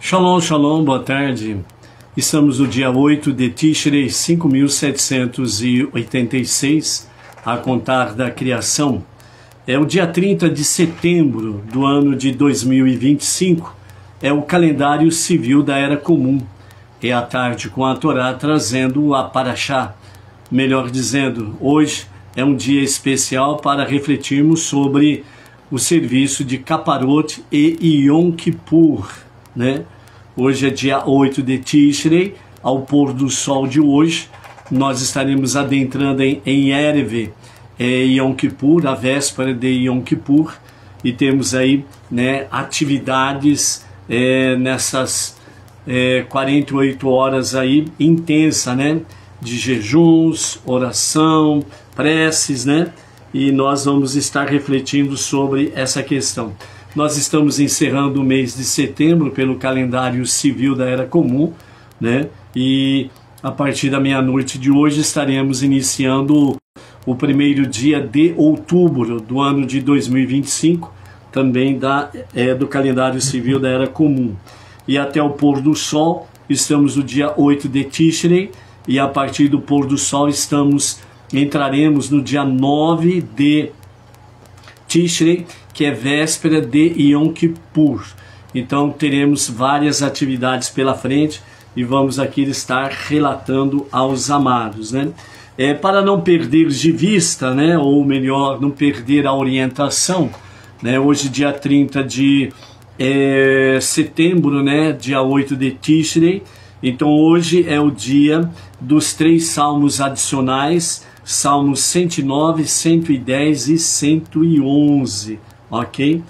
Shalom, shalom, boa tarde. Estamos no dia 8 de Tishrei, 5.786, a contar da criação. É o dia 30 de setembro do ano de 2025, é o calendário civil da Era Comum. É a tarde com a Torá trazendo a Parashá. Melhor dizendo, hoje é um dia especial para refletirmos sobre o serviço de Kaparot e Yom Kippur, né? Hoje é dia 8 de Tishrei, ao pôr do sol de hoje, nós estaremos adentrando em Erev Yom Kippur, a véspera de Yom Kippur, e temos aí, né, atividades nessas 48 horas aí, intensa, né, de jejuns, oração, preces, né, e nós vamos estar refletindo sobre essa questão. Nós estamos encerrando o mês de setembro pelo calendário civil da Era Comum, né? E a partir da meia-noite de hoje estaremos iniciando o primeiro dia de outubro do ano de 2025, também do calendário civil da Era Comum. E até o pôr do sol, estamos no dia 8 de Tishrei, e a partir do pôr do sol entraremos no dia 9 de Tishrei, que é véspera de Yom Kippur. Então teremos várias atividades pela frente e vamos aqui estar relatando aos amados, né? Para não perder de vista, né, ou melhor, não perder a orientação, né? Hoje dia 30 de setembro, né, dia 8 de Tishrei. Então hoje é o dia dos 3 salmos adicionais, Salmos 109, 110 e 111, ok?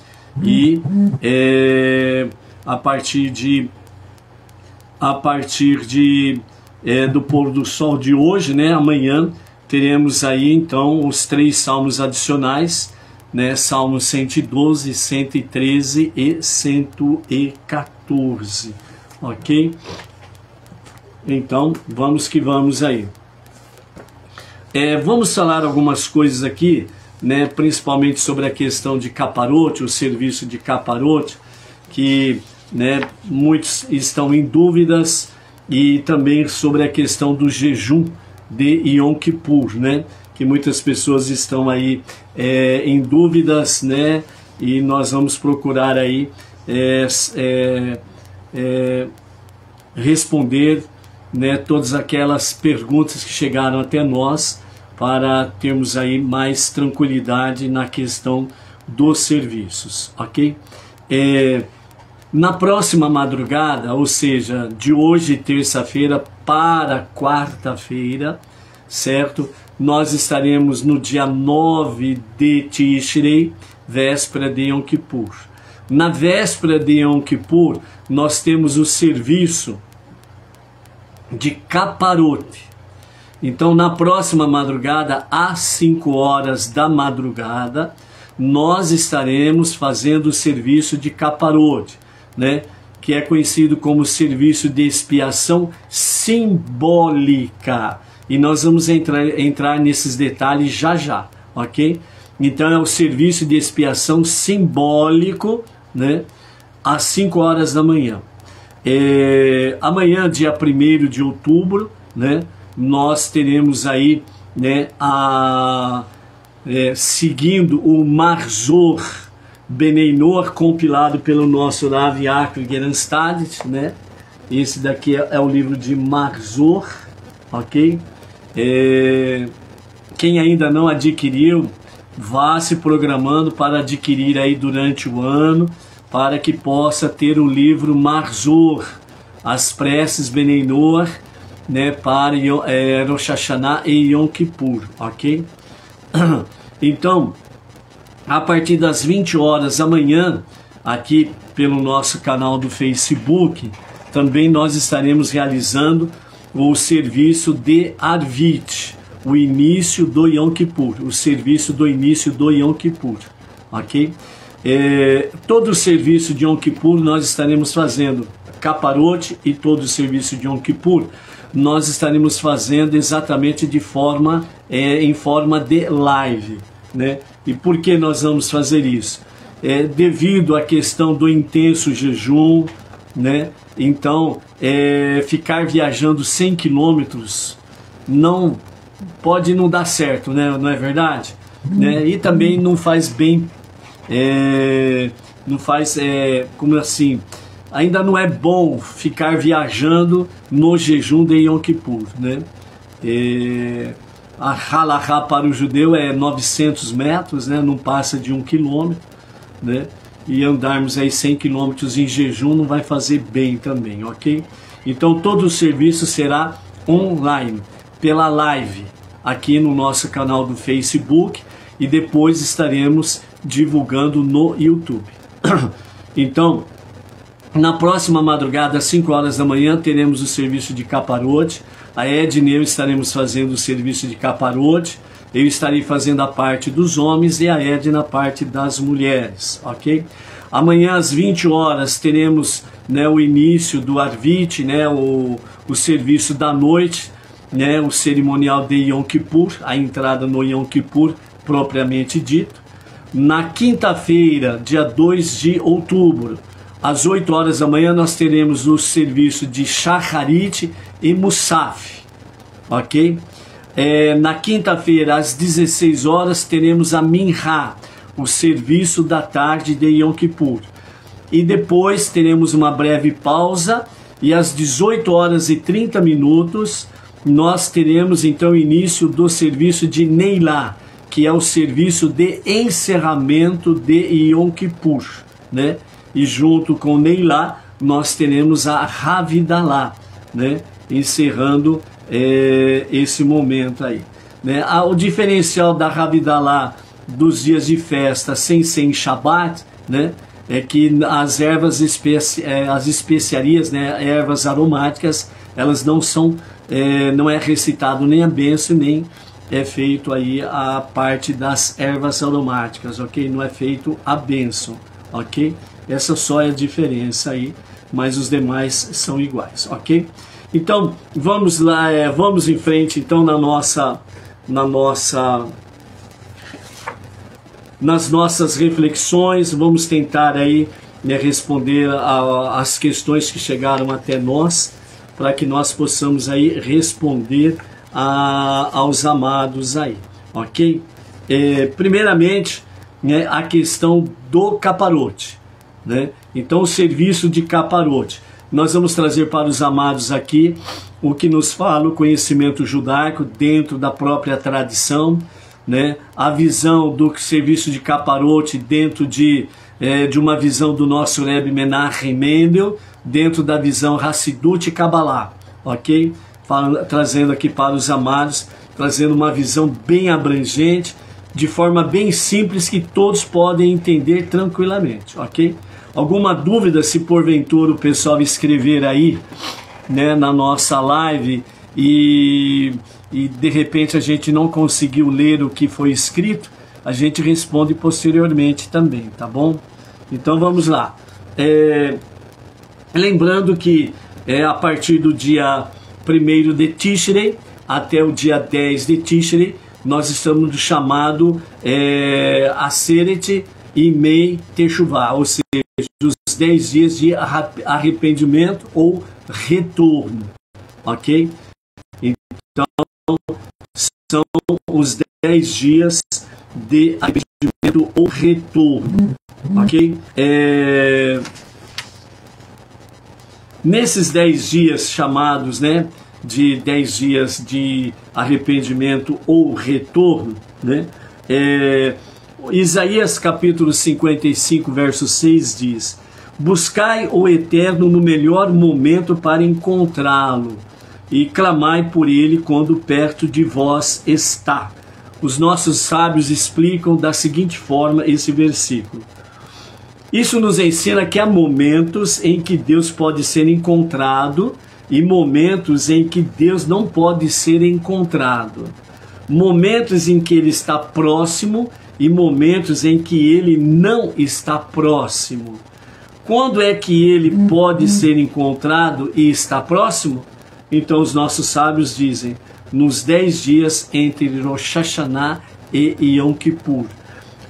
E a partir do pôr do sol de hoje, né, amanhã, teremos aí então os 3 salmos adicionais, né, Salmos 112, 113 e 114, ok? Então, vamos que vamos aí. Vamos falar algumas coisas aqui, né, principalmente sobre a questão de Kaparot, o serviço de Kaparot, que, né, muitos estão em dúvidas, e também sobre a questão do jejum de Yom Kippur, né, que muitas pessoas estão aí em dúvidas, né, e nós vamos procurar aí responder, né, todas aquelas perguntas que chegaram até nós, para termos aí mais tranquilidade na questão dos serviços, ok? Na próxima madrugada, ou seja, de hoje, terça-feira, para quarta-feira, certo? Nós estaremos no dia 9 de Tishrei, véspera de Yom Kippur. Na véspera de Yom Kippur, nós temos o serviço de Kaparot. Então, na próxima madrugada, às 5 horas da madrugada, nós estaremos fazendo o serviço de Kaparot, né, que é conhecido como serviço de expiação simbólica. E nós vamos entrar nesses detalhes já, ok? Então, é o serviço de expiação simbólico, né, às 5 horas da manhã. Amanhã, dia 1º de outubro, né, nós teremos aí, né, seguindo o Marzor Beneinor, compilado pelo nosso Rav Yaakov Gerenstadt, né? Esse daqui é o livro de Marzor, ok? Quem ainda não adquiriu, vá se programando para adquirir aí durante o ano, para que possa ter o livro Marzor, as preces Beneinor, né, para Rosh Hashanah e Yom Kippur, ok? Então, a partir das 20 horas amanhã, aqui pelo nosso canal do Facebook, também nós estaremos realizando o serviço de Arvit, o início do Yom Kippur, o serviço do início do Yom Kippur, ok? Todo o serviço de Yom Kippur nós estaremos fazendo Kaparot, e todo o serviço de Yom Kippur nós estaremos fazendo exatamente em forma de live, né? E por que nós vamos fazer isso? Devido à questão do intenso jejum, né? Então, ficar viajando 100 quilômetros pode não dar certo, né? Não é verdade? Né? E também não faz bem, não faz, como assim, ainda não é bom ficar viajando no jejum de Yom Kippur, né? A halahá para o judeu é 900 metros, né? Não passa de 1 quilômetro, né? E andarmos aí 100 quilômetros em jejum não vai fazer bem também, ok? Então todo o serviço será online, pela live, aqui no nosso canal do Facebook, e depois estaremos divulgando no YouTube. Então, na próxima madrugada, às 5 horas da manhã, teremos o serviço de caparote. A Edna e eu estaremos fazendo o serviço de caparote. Eu estarei fazendo a parte dos homens e a Edna a parte das mulheres, ok? Amanhã às 20 horas teremos, né, o início do Arvit, né, o serviço da noite, né, o cerimonial de Yom Kippur, a entrada no Yom Kippur propriamente dito. Na quinta-feira, dia 2 de outubro, às 8 horas da manhã, nós teremos o serviço de Shacharit e Musaf, ok? Na quinta-feira, às 16 horas, teremos a Minha, o serviço da tarde de Yom Kippur. E depois teremos uma breve pausa e às 18 horas e 30 minutos nós teremos então o início do serviço de Neilá, que é o serviço de encerramento de Yom Kippur, né? E junto com Neilá nós teremos a Havidalá, né? Encerrando esse momento aí, né? O diferencial da Havidalá dos dias de festa sem ser em Shabbat, né, é que as ervas as especiarias, né, ervas aromáticas, elas não são, não é recitado nem a bênção, nem é feito aí a parte das ervas aromáticas, ok? Não é feito a bênção, ok? Essa só é a diferença aí, mas os demais são iguais, ok? Então, vamos lá, vamos em frente então nas nossas reflexões, vamos tentar aí, né, responder as questões que chegaram até nós, para que nós possamos aí responder aos amados aí, ok? Primeiramente, né, a questão do caparote, né? Então, o serviço de caparote. Nós vamos trazer para os amados aqui o que nos fala o conhecimento judaico dentro da própria tradição, né? A visão do serviço de caparote dentro de uma visão do nosso Rebbe Menachem Mendel, dentro da visão Hassidut e Kabbalah, ok? Trazendo aqui para os amados, trazendo uma visão bem abrangente, de forma bem simples que todos podem entender tranquilamente, ok? Alguma dúvida, se porventura o pessoal escrever aí, né, na nossa live e de repente a gente não conseguiu ler o que foi escrito, a gente responde posteriormente também, tá bom? Então vamos lá. Lembrando que a partir do dia 1º de Tishrei até o dia 10 de Tishrei, nós estamos no chamado Aseret Imei Teshuvah, ou seja, os 10 dias de arrependimento ou retorno, ok? Então, são os 10 dias de arrependimento ou retorno, ok? Nesses 10 dias chamados, né, de 10 dias de arrependimento ou retorno, né, Isaías capítulo 55, verso 6 diz: buscai o Eterno no melhor momento para encontrá-lo, e clamai por ele quando perto de vós está. Os nossos sábios explicam da seguinte forma esse versículo. Isso nos ensina que há momentos em que Deus pode ser encontrado e momentos em que Deus não pode ser encontrado. Momentos em que ele está próximo e momentos em que ele não está próximo. Quando é que ele pode ser encontrado e está próximo? Então os nossos sábios dizem, nos 10 dias entre Rosh Hashanah e Yom Kippur.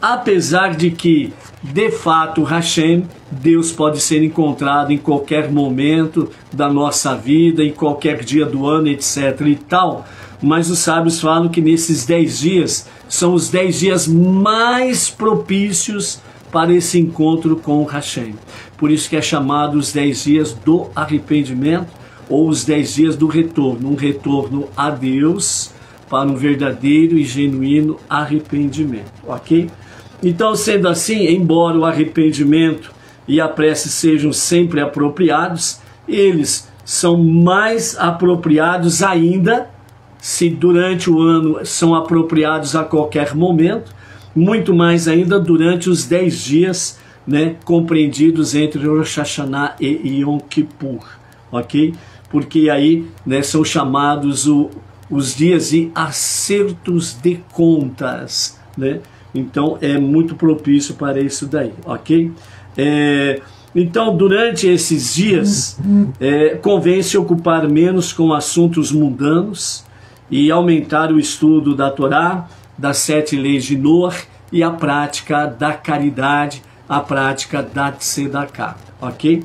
Apesar de que, de fato, Hashem, Deus pode ser encontrado em qualquer momento da nossa vida, em qualquer dia do ano, etc. e tal. Mas os sábios falam que nesses 10 dias são os 10 dias mais propícios para esse encontro com o Hashem. Por isso que é chamado os 10 dias do arrependimento, ou os 10 dias do retorno, um retorno a Deus para um verdadeiro e genuíno arrependimento, ok? Então, sendo assim, embora o arrependimento e a prece sejam sempre apropriados, eles são mais apropriados ainda se durante o ano são apropriados a qualquer momento, muito mais ainda durante os 10 dias, né, compreendidos entre Rosh Hashanah e Yom Kippur, ok? Porque aí, né, são chamados os dias de acertos de contas, né? Então é muito propício para isso daí, ok? Então, durante esses dias, convém se ocupar menos com assuntos mundanos e aumentar o estudo da Torá, das 7 leis de Noah e a prática da caridade, a prática da Tzedakah, ok?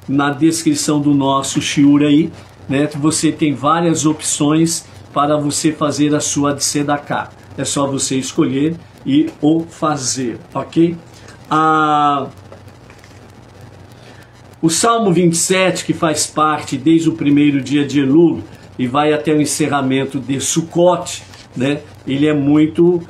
Na descrição do nosso shiur aí, né, você tem várias opções para você fazer a sua Tzedakah. É só você escolher e o fazer, ok? O Salmo 27, que faz parte desde o primeiro dia de Elul e vai até o encerramento de Sukkot, né? Ele é muito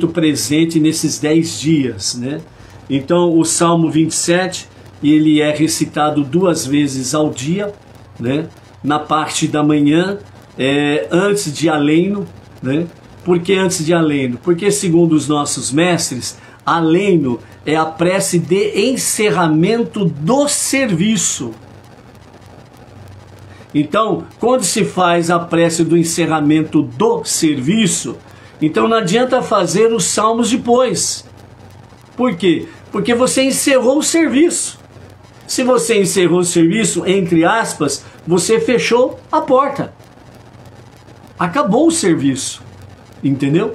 presente nesses 10 dias, né? Então o Salmo 27, ele é recitado 2 vezes ao dia, né? Na parte da manhã, antes de Aleino, né? Por que antes de Aleino? Porque segundo os nossos mestres, Aleino é a prece de encerramento do serviço. Então, quando se faz a prece do encerramento do serviço, então não adianta fazer os salmos depois. Por quê? Porque você encerrou o serviço. Se você encerrou o serviço, entre aspas, você fechou a porta. Acabou o serviço. Entendeu?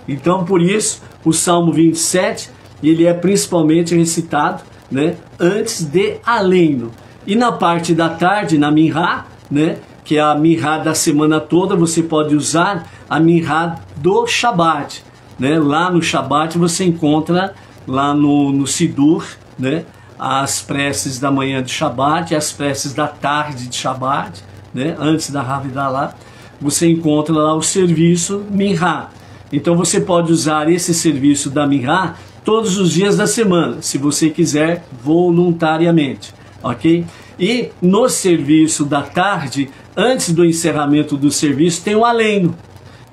Então, por isso, o Salmo 27, ele é principalmente recitado, né, antes de Aleino. E na parte da tarde, na Minhá, né, que é a Minhá da semana toda, você pode usar a Minhá do Shabat. Né? Lá no Shabat você encontra, lá no Sidur, né, as preces da manhã de Shabat e as preces da tarde de Shabat, né, antes da Havdalah. Você encontra lá o serviço Minhá. Então você pode usar esse serviço da Minhá todos os dias da semana, se você quiser, voluntariamente, ok? E no serviço da tarde, antes do encerramento do serviço, tem o Aleino.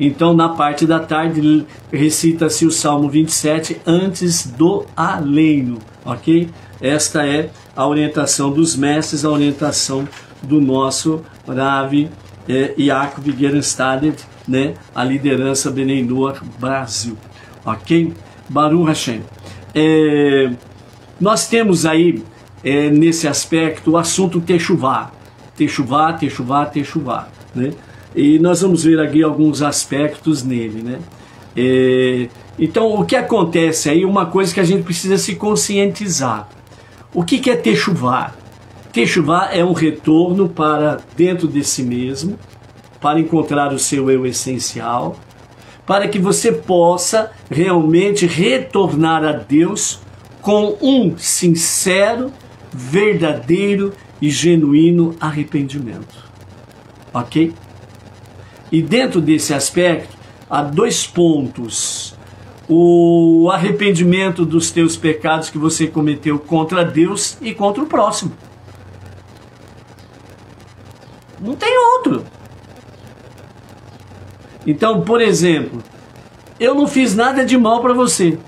Então na parte da tarde recita-se o Salmo 27 antes do Aleino, ok? Esta é a orientação dos mestres, a orientação do nosso Rav Yaakov Gerenstadet, né, a liderança Bnei Noach Brasil, ok? Baruch Hashem. Nós temos aí, nesse aspecto, o assunto Teshuvah, né? E nós vamos ver aqui alguns aspectos nele, né? Então, o que acontece aí, uma coisa que a gente precisa se conscientizar. O que é Teshuvah? Teshuvah é um retorno para dentro de si mesmo, para encontrar o seu eu essencial, para que você possa realmente retornar a Deus com um sincero, verdadeiro e genuíno arrependimento. Ok? E dentro desse aspecto, há 2 pontos. O arrependimento dos teus pecados que você cometeu contra Deus e contra o próximo. Não tem outro. Então, por exemplo, eu não fiz nada de mal para você.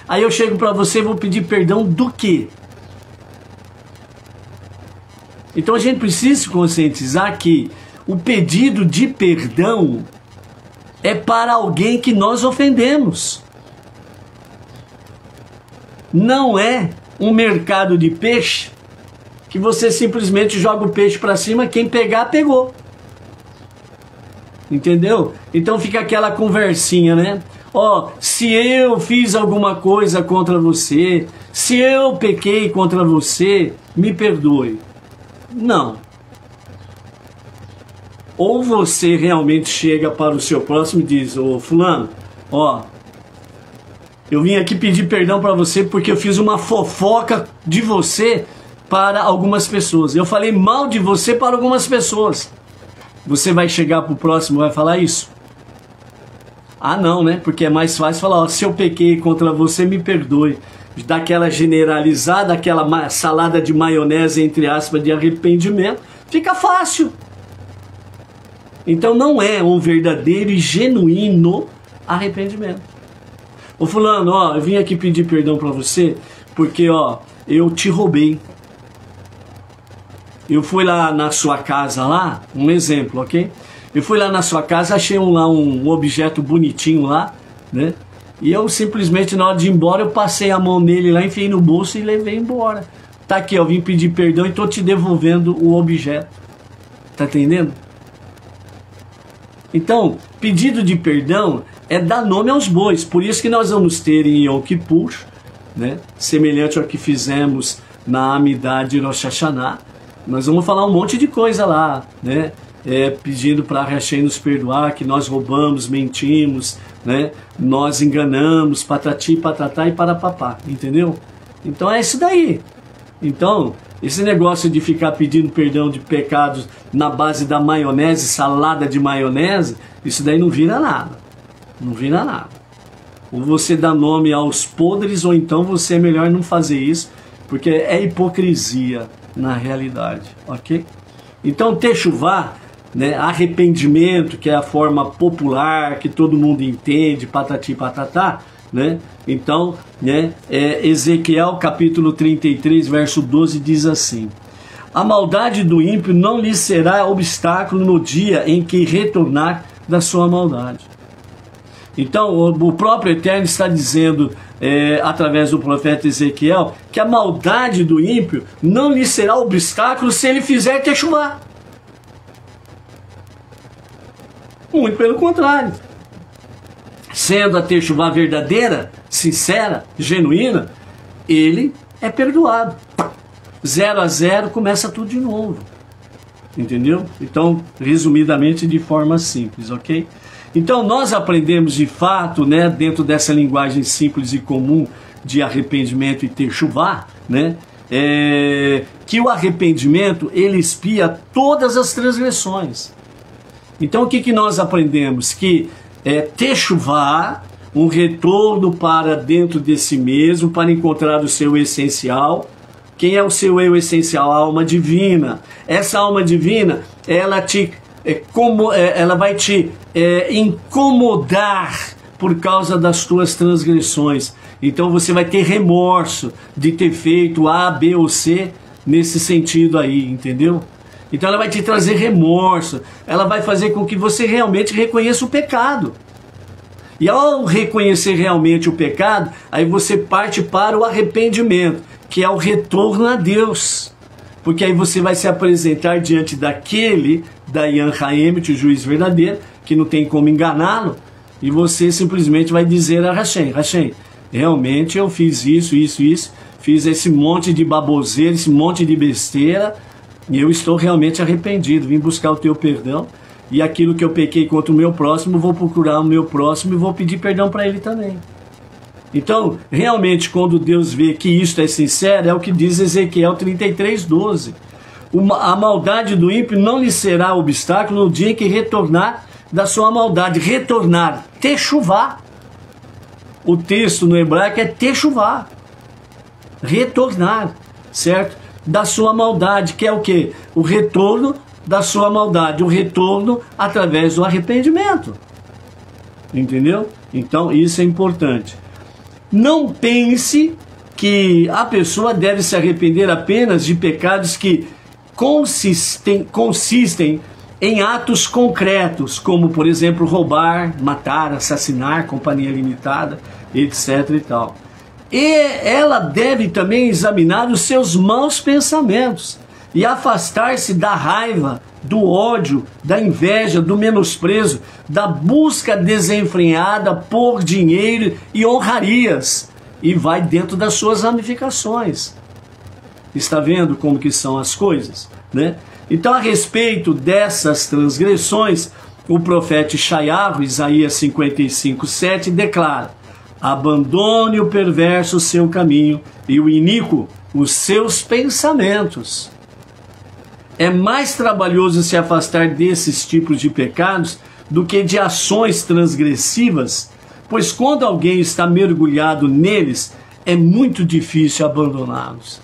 Aí eu chego para você e vou pedir perdão do quê? Então a gente precisa se conscientizar que o pedido de perdão é para alguém que nós ofendemos. Não é um mercado de peixe que você simplesmente joga o peixe para cima, quem pegar, pegou. Entendeu? Então fica aquela conversinha, né? Ó, se eu fiz alguma coisa contra você, se eu pequei contra você, me perdoe. Não. Ou você realmente chega para o seu próximo e diz: ô fulano, ó, eu vim aqui pedir perdão para você porque eu fiz uma fofoca de você para algumas pessoas. Eu falei mal de você para algumas pessoas. Você vai chegar para o próximo e vai falar isso? Ah não, né? Porque é mais fácil falar: ó, se eu pequei contra você, me perdoe. Daquela generalizada, aquela salada de maionese, entre aspas, de arrependimento, fica fácil. Então não é um verdadeiro e genuíno arrependimento. Ô fulano, ó, eu vim aqui pedir perdão para você porque, ó, eu te roubei. Eu fui lá na sua casa lá, um exemplo, ok? Eu fui lá na sua casa, achei lá um objeto bonitinho lá, né? E eu simplesmente, na hora de ir embora, eu passei a mão nele lá, enfiei no bolso e levei embora. Tá aqui, ó, eu vim pedir perdão e tô te devolvendo o objeto. Tá entendendo? Então, pedido de perdão é dar nome aos bois. Por isso que nós vamos ter em Yom Kippur, né, semelhante ao que fizemos na Amidah de Rosh Hashanah, nós vamos falar um monte de coisa lá, né, pedindo para Hashem nos perdoar, que nós roubamos, mentimos, né, nós enganamos, patati, patatá e parapapá, entendeu? Então é isso daí. Então, esse negócio de ficar pedindo perdão de pecados na base da maionese, salada de maionese, isso daí não vira nada. Não vira nada. Ou você dá nome aos podres, ou então você é melhor não fazer isso, porque é hipocrisia na realidade, ok? Então, techuvá, né, arrependimento, que é a forma popular, que todo mundo entende, patati patatá, né? Então, né, Ezequiel capítulo 33, verso 12 diz assim: a maldade do ímpio não lhe será obstáculo no dia em que retornar da sua maldade. Então, o próprio Eterno está dizendo, através do profeta Ezequiel, que a maldade do ímpio não lhe será obstáculo se ele fizer techuvá. Muito pelo contrário. Sendo a techuvá verdadeira, sincera, genuína, ele é perdoado. 0 a 0, começa tudo de novo. Entendeu? Então, resumidamente, de forma simples, ok? Então, nós aprendemos de fato, né, dentro dessa linguagem simples e comum de arrependimento e techuvá, né, que o arrependimento, ele expia todas as transgressões. Então, o que nós aprendemos? Que techuvá, um retorno para dentro de si mesmo, para encontrar o seu essencial. Quem é o seu eu essencial? A alma divina. Essa alma divina, ela vai te incomodar por causa das tuas transgressões. Então você vai ter remorso de ter feito A, B ou C nesse sentido aí, entendeu? Então ela vai te trazer remorso, ela vai fazer com que você realmente reconheça o pecado. E ao reconhecer realmente o pecado, aí você parte para o arrependimento, que é o retorno a Deus. Porque aí você vai se apresentar diante daquele, Dayan Haemet, o juiz verdadeiro, que não tem como enganá-lo, e você simplesmente vai dizer a Hashem: Hashem, realmente eu fiz isso, fiz esse monte de baboseira, esse monte de besteira, e eu estou realmente arrependido, vim buscar o teu perdão, e aquilo que eu pequei contra o meu próximo, vou procurar o meu próximo e vou pedir perdão para ele também. Então, realmente, quando Deus vê que isto é sincero, é o que diz Ezequiel 33, 12. A maldade do ímpio não lhe será obstáculo no dia em que retornar da sua maldade. Retornar, techuvá. O texto no hebraico é techuvá. Retornar, certo? Da sua maldade, que é o quê? O retorno da sua maldade, o retorno através do arrependimento. Entendeu? Então, isso é importante. Não pense que a pessoa deve se arrepender apenas de pecados que consistem em atos concretos, como, por exemplo, roubar, matar, assassinar, companhia limitada, etc. e tal. E ela deve também examinar os seus maus pensamentos e afastar-se da raiva do ódio, da inveja, do menosprezo, da busca desenfreada por dinheiro e honrarias, e vai dentro das suas ramificações. Está vendo como que são as coisas, né? Então, a respeito dessas transgressões, o profeta Yeshayahu, Isaías 55:7, declara: abandone o perverso o seu caminho e o iníquo os seus pensamentos. É mais trabalhoso se afastar desses tipos de pecados do que de ações transgressivas, pois quando alguém está mergulhado neles, é muito difícil abandoná-los.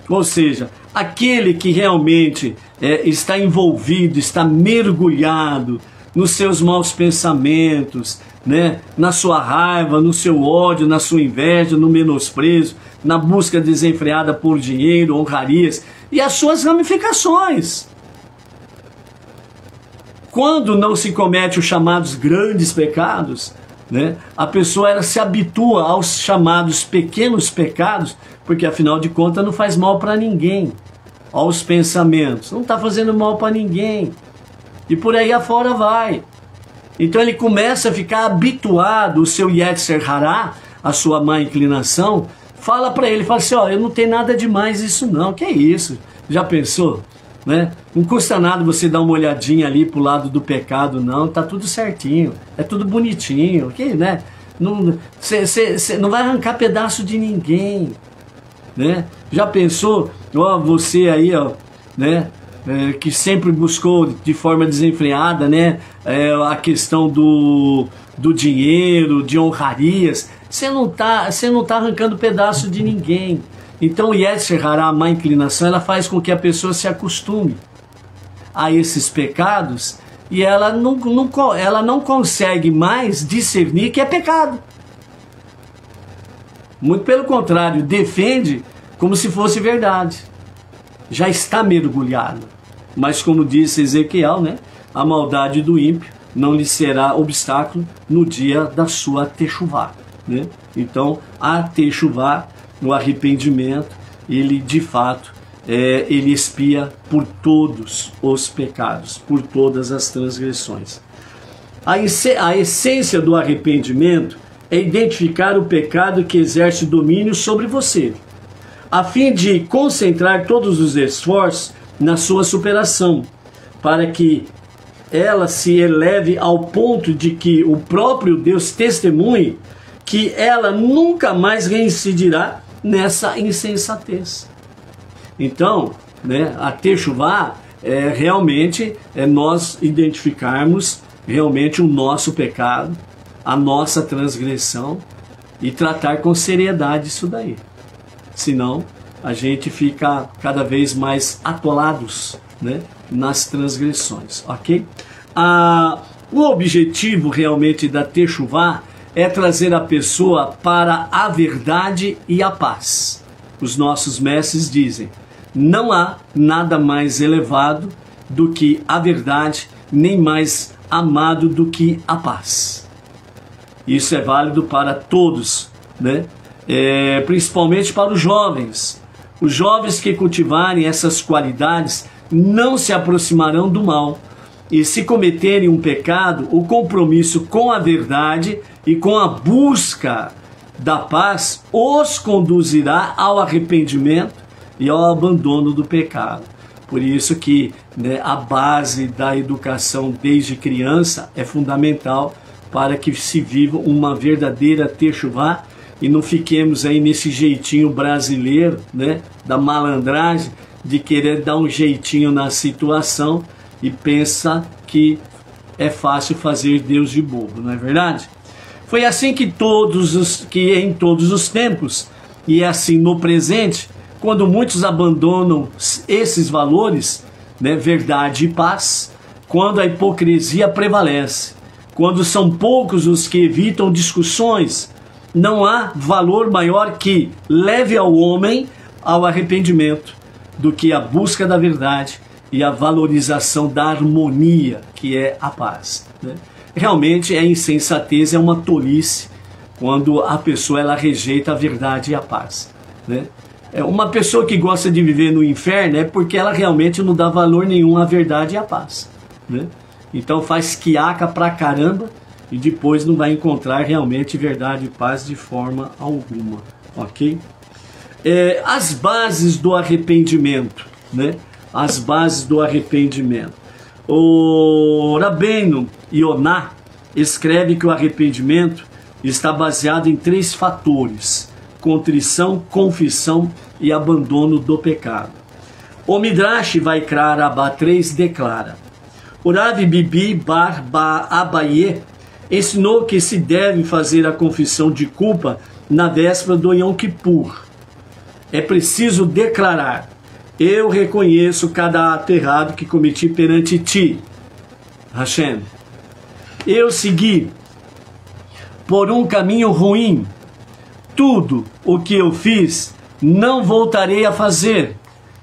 Ou seja, aquele que realmente está envolvido, está mergulhado nos seus maus pensamentos, né? Na sua raiva, no seu ódio, na sua inveja, no menosprezo, na busca desenfreada por dinheiro, honrarias e as suas ramificações. Quando não se comete os chamados grandes pecados, né, a pessoa ela se habitua aos chamados pequenos pecados, porque afinal de contas não faz mal para ninguém. Aos pensamentos, não está fazendo mal para ninguém. E por aí afora vai. Então ele começa a ficar habituado, o seu Yetzer Hará, a sua má inclinação, fala para ele, fala assim, ó, eu não tenho nada demais isso não, que é isso? Já pensou? Né? Não custa nada você dar uma olhadinha ali pro lado do pecado, não, tá tudo certinho, é tudo bonitinho, que, né? Você não vai arrancar pedaço de ninguém, né? Já pensou, ó, você aí, ó, né? Que sempre buscou de forma desenfreada, né? A questão do dinheiro, de honrarias. Você não tá arrancando pedaço de ninguém. Então o Yetzer Hará, a má inclinação, ela faz com que a pessoa se acostume a esses pecados e ela não consegue mais discernir que é pecado. Muito pelo contrário, defende como se fosse verdade. Já está mergulhado. Mas como disse Ezequiel, né, a maldade do ímpio não lhe será obstáculo no dia da sua techuvá, né? Então, a techuvá, no arrependimento, ele de fato, ele expia por todos os pecados, por todas as transgressões. A essência do arrependimento é identificar o pecado que exerce domínio sobre você, a fim de concentrar todos os esforços na sua superação, para que ela se eleve ao ponto de que o próprio Deus testemunhe que ela nunca mais reincidirá nessa insensatez. Então, né, a techuvá realmente nós identificarmos realmente o nosso pecado, a nossa transgressão e tratar com seriedade isso daí. Senão, a gente fica cada vez mais atolados, né, nas transgressões, ok? O objetivo realmente da techuvá é trazer a pessoa para a verdade e a paz. Os nossos mestres dizem, não há nada mais elevado do que a verdade, nem mais amado do que a paz. Isso é válido para todos, né? Principalmente para os jovens. Os jovens que cultivarem essas qualidades não se aproximarão do mal. E se cometerem um pecado, o compromisso com a verdade e com a busca da paz os conduzirá ao arrependimento e ao abandono do pecado. Por isso que, né, a base da educação desde criança é fundamental para que se viva uma verdadeira techuvá e não fiquemos aí nesse jeitinho brasileiro, né, da malandragem, de querer dar um jeitinho na situação e pensa que é fácil fazer Deus de bobo, não é verdade? Foi assim que em todos os tempos, e é assim no presente, quando muitos abandonam esses valores, né, verdade e paz, quando a hipocrisia prevalece, quando são poucos os que evitam discussões, não há valor maior que leve ao homem ao arrependimento do que a busca da verdade e a valorização da harmonia, que é a paz, né? Realmente é insensatez, é uma tolice quando a pessoa ela rejeita a verdade e a paz, né? Uma pessoa que gosta de viver no inferno é porque ela realmente não dá valor nenhum à verdade e à paz, né? Então faz quiaca pra caramba e depois não vai encontrar realmente verdade e paz de forma alguma, ok? As bases do arrependimento, né? As bases do arrependimento. O Rabbeinu Yonah escreve que o arrependimento está baseado em 3 fatores: contrição, confissão e abandono do pecado. O Midrash Vaikra Rabbah 3 declara: o Rav Bibi Bar Abaye ensinou que se deve fazer a confissão de culpa na véspera do Yom Kippur. É preciso declarar: eu reconheço cada ato errado que cometi perante ti, Hashem. Eu segui por um caminho ruim. Tudo o que eu fiz, não voltarei a fazer.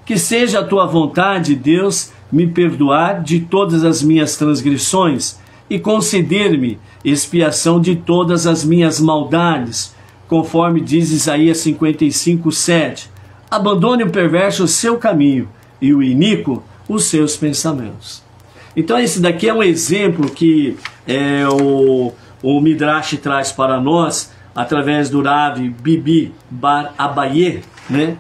Que seja a tua vontade, Deus, me perdoar de todas as minhas transgressões e conceder-me expiação de todas as minhas maldades, conforme diz Isaías 55:7. Abandone o perverso o seu caminho e o iníquo os seus pensamentos. Então esse daqui é um exemplo que o Midrash traz para nós, através do Rav Bibi Bar Abaye, né?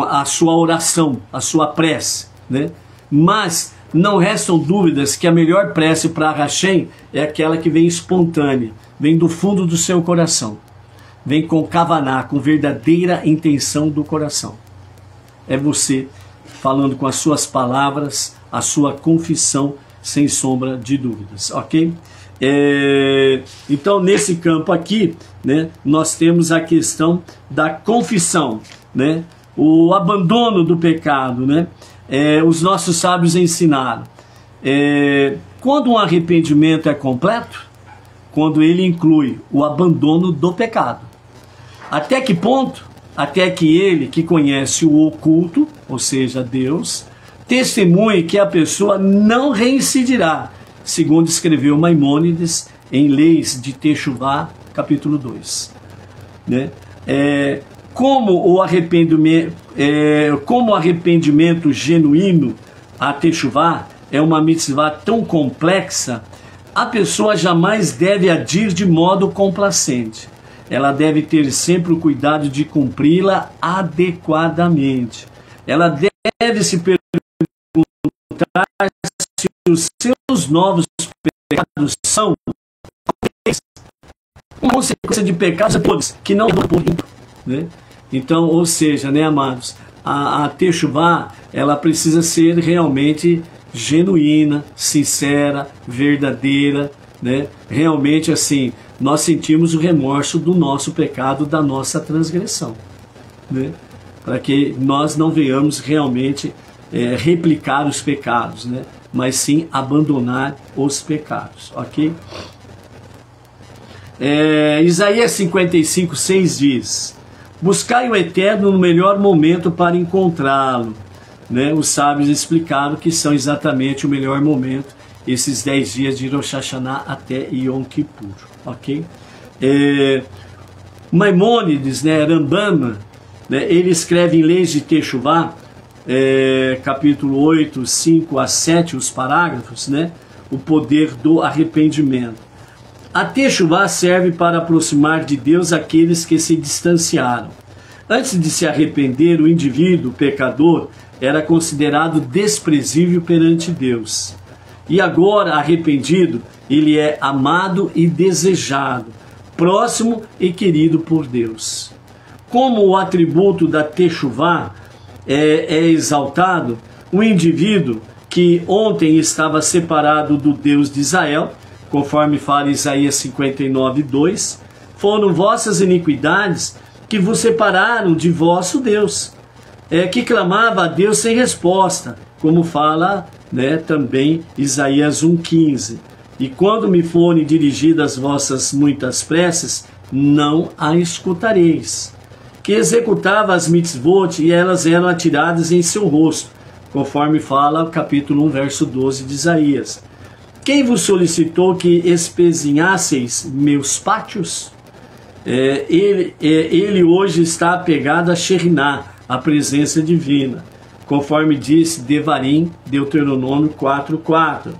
A sua oração, a sua prece, né? Mas não restam dúvidas que a melhor prece para Hashem é aquela que vem espontânea, vem do fundo do seu coração, vem com kavaná, com verdadeira intenção do coração. É você falando com as suas palavras, a sua confissão, sem sombra de dúvidas, ok? Então nesse campo aqui, né, nós temos a questão da confissão, né, o abandono do pecado, né? Os nossos sábios ensinaram, quando um arrependimento é completo, quando ele inclui o abandono do pecado. Até que ponto? Até que ele, que conhece o oculto, ou seja, Deus, testemunhe que a pessoa não reincidirá, segundo escreveu Maimônides em Leis de Techuvá, capítulo 2. Né? Como o arrependimento genuíno, a Techuvá, é uma mitzvah tão complexa, a pessoa jamais deve agir de modo complacente. Ela deve ter sempre o cuidado de cumpri-la adequadamente. Ela deve se perguntar se os seus novos pecados são uma consequência de pecados que não por limpo, né? Então, ou seja, né, amados, a Techuvá, ela precisa ser realmente genuína, sincera, verdadeira, né? Realmente assim, nós sentimos o remorso do nosso pecado, da nossa transgressão, né? Para que nós não venhamos realmente replicar os pecados, né? Mas sim abandonar os pecados, ok? Isaías 55:6 diz: buscai o Eterno no melhor momento para encontrá-lo, né? Os sábios explicaram que são exatamente o melhor momento, esses 10 dias de Rosh Hashanah até Yom Kippur, ok? Maimônides, né, Rambam, né, ele escreve em Leis de Techuvá, capítulo 8, 5 a 7, os parágrafos, né, o poder do arrependimento. A Techuvá serve para aproximar de Deus aqueles que se distanciaram. Antes de se arrepender, o indivíduo, o pecador, era considerado desprezível perante Deus. E agora, arrependido, ele é amado e desejado, próximo e querido por Deus. Como o atributo da Techuvá é exaltado, o indivíduo que ontem estava separado do Deus de Israel, conforme fala Isaías 59:2, foram vossas iniquidades que vos separaram de vosso Deus, que clamava a Deus sem resposta, como fala, né, também Isaías 1:15. E quando me forem dirigidas vossas muitas preces, não a escutareis. Que executava as mitzvot e elas eram atiradas em seu rosto, conforme fala o capítulo 1, verso 12 de Isaías. Quem vos solicitou que espezinhasseis meus pátios? ele hoje está apegado a Shekhinah, a presença divina, conforme disse Devarim, Deuteronômio 4:4.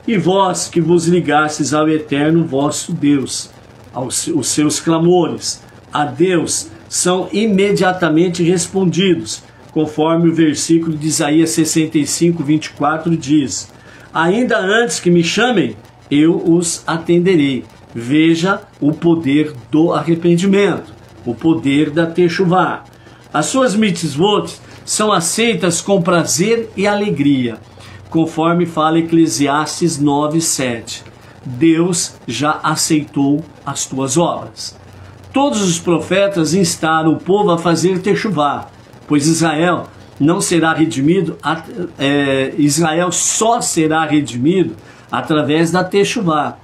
E vós que vos ligastes ao eterno vosso Deus, os seus clamores a Deus são imediatamente respondidos, conforme o versículo de Isaías 65:24 diz: ainda antes que me chamem, eu os atenderei. Veja o poder do arrependimento, o poder da Teshuvah. As suas mitzvot são aceitas com prazer e alegria, conforme fala Eclesiastes 9:7. Deus já aceitou as tuas obras. Todos os profetas instaram o povo a fazer Teshuvah, pois Israel não será redimido, Israel só será redimido através da Teshuvah.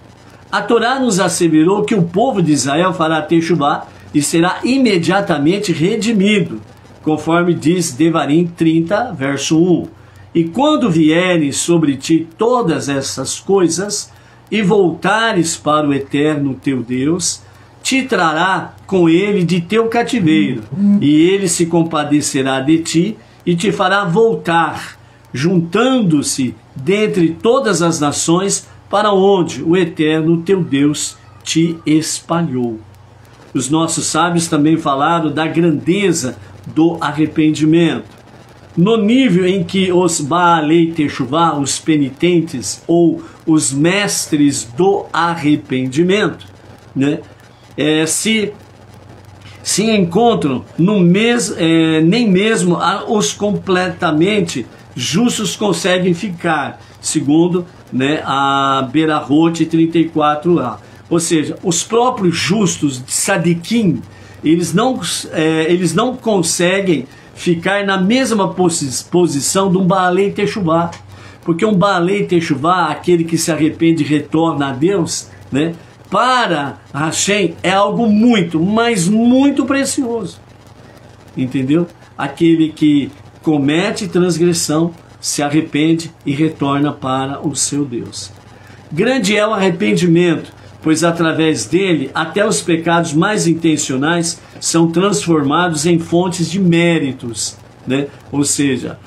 A Torá nos asseverou que o povo de Israel fará Teshuvah e será imediatamente redimido, conforme diz Devarim 30, verso 1. E quando vierem sobre ti todas essas coisas, e voltares para o eterno teu Deus, te trará com ele de teu cativeiro, e ele se compadecerá de ti, e te fará voltar, juntando-se dentre todas as nações, para onde o eterno teu Deus te espalhou. Os nossos sábios também falaram da grandeza do arrependimento. No nível em que os Baalei Teshuvah, os penitentes ou os mestres do arrependimento, né, se encontram no nem mesmo os completamente justos conseguem ficar, segundo, né, a Berahot 34 lá. Ou seja, os próprios justos de Sadikim, eles não conseguem ficar na mesma posição de um Baalei Teshuvah, porque um Baalei Teshuvah, aquele que se arrepende e retorna a Deus, né, para Hashem é algo muito, mas muito precioso, entendeu? Aquele que comete transgressão, se arrepende e retorna para o seu Deus. Grande é o arrependimento, pois através dele até os pecados mais intencionais são transformados em fontes de méritos, né? Ou seja,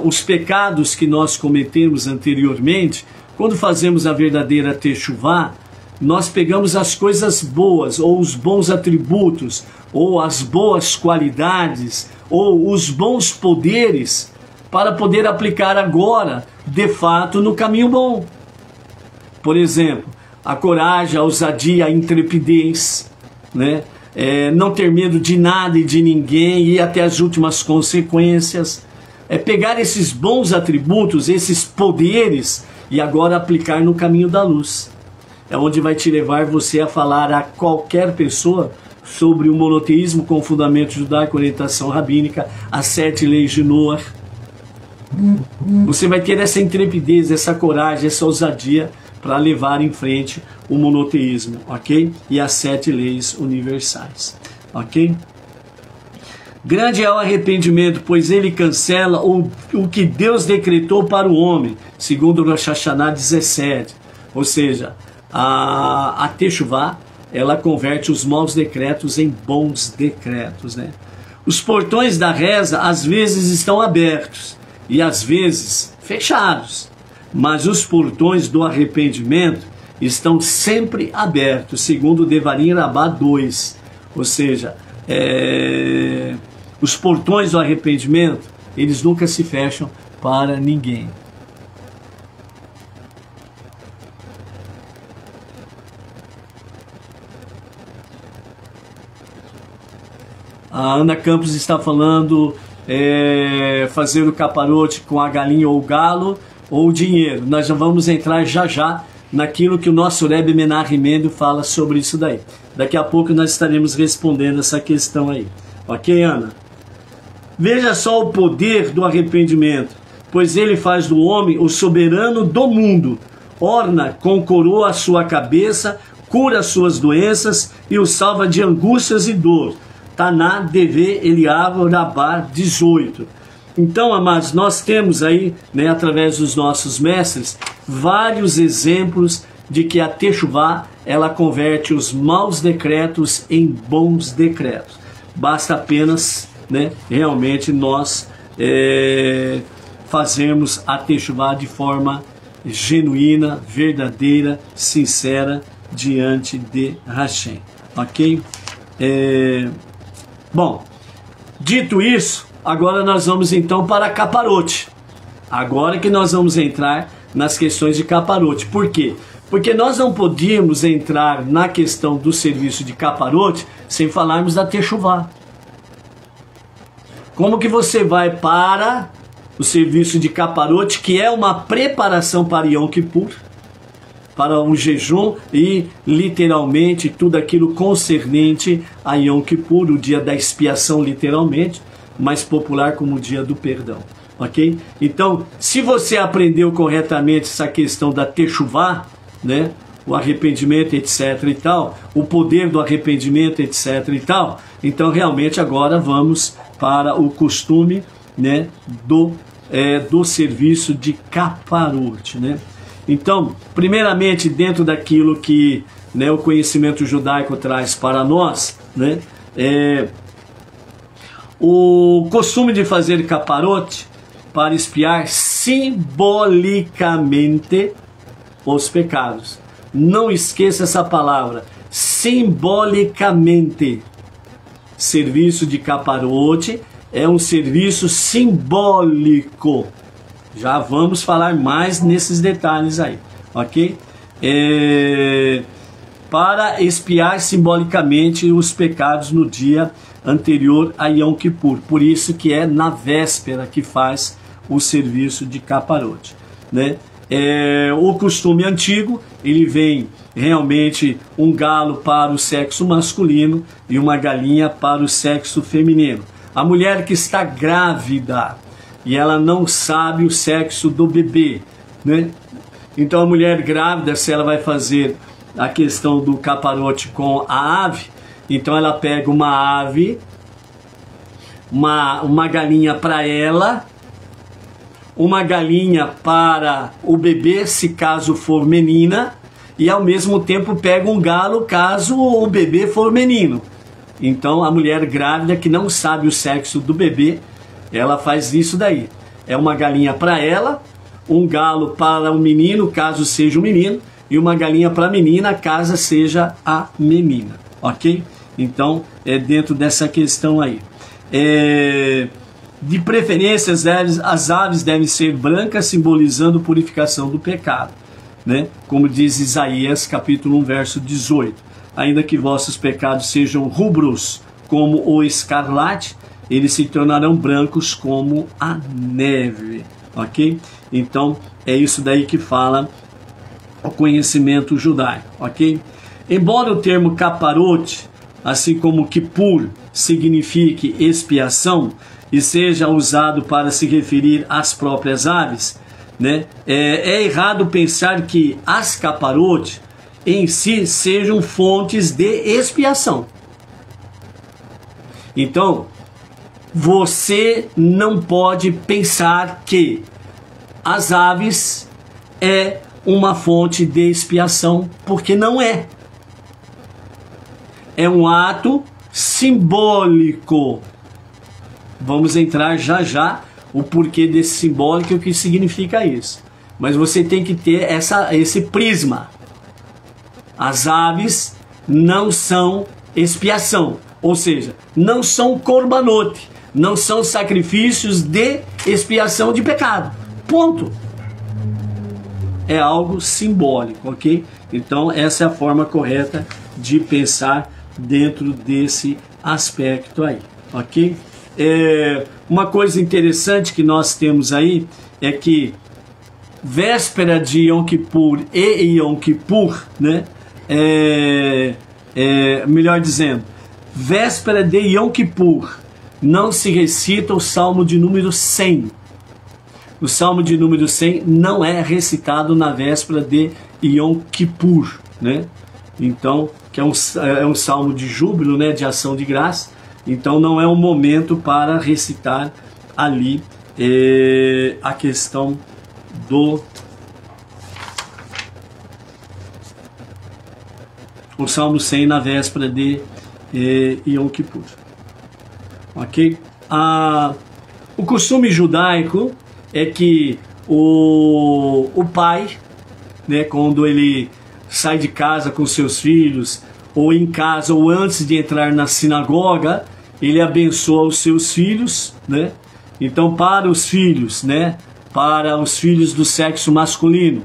os pecados que nós cometemos anteriormente, quando fazemos a verdadeira Teshuvah, nós pegamos as coisas boas, ou os bons atributos, ou as boas qualidades, ou os bons poderes, para poder aplicar agora, de fato, no caminho bom. Por exemplo, a coragem, a ousadia, a intrepidez, né? Não ter medo de nada e de ninguém, ir até as últimas consequências. Pegar esses bons atributos, esses poderes, e agora aplicar no caminho da luz. É onde vai te levar você a falar a qualquer pessoa sobre o monoteísmo com fundamento judaico, orientação rabínica, as 7 leis de Noah. Você vai ter essa intrepidez, essa coragem, essa ousadia para levar em frente o monoteísmo, ok? E as 7 leis universais, ok? Grande é o arrependimento, pois ele cancela o que Deus decretou para o homem, segundo Rosh Hashanah 17. Ou seja, a Teshuvah, ela converte os maus decretos em bons decretos, né? Os portões da reza às vezes estão abertos e às vezes fechados, mas os portões do arrependimento estão sempre abertos, segundo Devarim Rabbah 2. Ou seja, os portões do arrependimento, eles nunca se fecham para ninguém. A Ana Campos está falando fazer o caparote com a galinha ou o galo ou o dinheiro. Nós já vamos entrar já naquilo que o nosso Rebbe Menahem Mendel fala sobre isso daí. Daqui a pouco nós estaremos respondendo essa questão aí. Ok, Ana? Veja só o poder do arrependimento, pois ele faz do homem o soberano do mundo, orna com coroa a sua cabeça, cura as suas doenças e o salva de angústias e dor. Taná Deve Eliav Rabbah 18. Então, amados, nós temos aí, né, através dos nossos mestres, vários exemplos de que a Techuvá, ela converte os maus decretos em bons decretos. Basta apenas, né, realmente nós fazermos a Techuvá de forma genuína, verdadeira, sincera, diante de Hashem, ok? Bom, dito isso, agora nós vamos então para Caparote. Agora que nós vamos entrar nas questões de Caparote. Por quê? Porque nós não podíamos entrar na questão do serviço de Caparote sem falarmos da Techuvá. Como que você vai para o serviço de Caparote, que é uma preparação para Yom Kippur, para o jejum e literalmente tudo aquilo concernente a Yom Kippur, o dia da expiação literalmente, mais popular como o dia do perdão. Ok? Então, se você aprendeu corretamente essa questão da Techuvá, né, o arrependimento, etc. e tal, o poder do arrependimento, etc. e tal, então realmente agora vamos para o costume, né, do serviço de Caparote, né? Então, primeiramente, dentro daquilo que, né, o conhecimento judaico traz para nós, né, o costume de fazer Caparote para expiar simbolicamente os pecados. Não esqueça essa palavra, simbolicamente. Serviço de Caparote é um serviço simbólico. Já vamos falar mais nesses detalhes aí, ok? Para expiar simbolicamente os pecados no dia anterior a Yom Kippur. Por isso que é na véspera que faz o serviço de Caparote, né? O costume antigo, ele vem realmente um galo para o sexo masculino e uma galinha para o sexo feminino. A mulher que está grávida e ela não sabe o sexo do bebê, né? Então a mulher grávida, se ela vai fazer a questão do Caparote com a ave, então ela pega uma ave, uma galinha para ela, uma galinha para o bebê, se caso for menina, e ao mesmo tempo pega um galo caso o bebê for menino. Então a mulher grávida que não sabe o sexo do bebê, ela faz isso daí. É uma galinha para ela, um galo para o menino, caso seja o menino, e uma galinha para a menina, caso seja a menina, ok? Então é dentro dessa questão aí. De preferência, as aves devem ser brancas, simbolizando purificação do pecado, né? Como diz Isaías, capítulo 1, verso 18. Ainda que vossos pecados sejam rubros como o escarlate, eles se tornarão brancos como a neve, ok? Então, é isso daí que fala o conhecimento judaico, ok? Embora o termo caparote, assim como Kippur, signifique expiação, e seja usado para se referir às próprias aves, né? É errado pensar que as caparote em si sejam fontes de expiação. Então, você não pode pensar que as aves é uma fonte de expiação, porque não é. É um ato simbólico. Vamos entrar já já o porquê desse simbólico e o que significa isso. Mas você tem que ter esse prisma. As aves não são expiação, ou seja, não são corbanote, não são sacrifícios de expiação de pecado. Ponto. É algo simbólico, ok? Então essa é a forma correta de pensar dentro desse aspecto aí, ok? Uma coisa interessante que nós temos aí é que véspera de Yom Kippur e Yom Kippur, né? Melhor dizendo, véspera de Yom Kippur, não se recita o Salmo de número 100. O Salmo de número 100 não é recitado na véspera de Yom Kippur, né? Então, que é um salmo de júbilo, né? De ação de graça. Então, não é um momento para recitar ali a questão o Salmo 100 na véspera de Yom Kippur. Ok? O costume judaico é que o pai, né, quando ele sai de casa com seus filhos, ou em casa, ou antes de entrar na sinagoga, ele abençoa os seus filhos, né? Então, para os filhos, né, para os filhos do sexo masculino,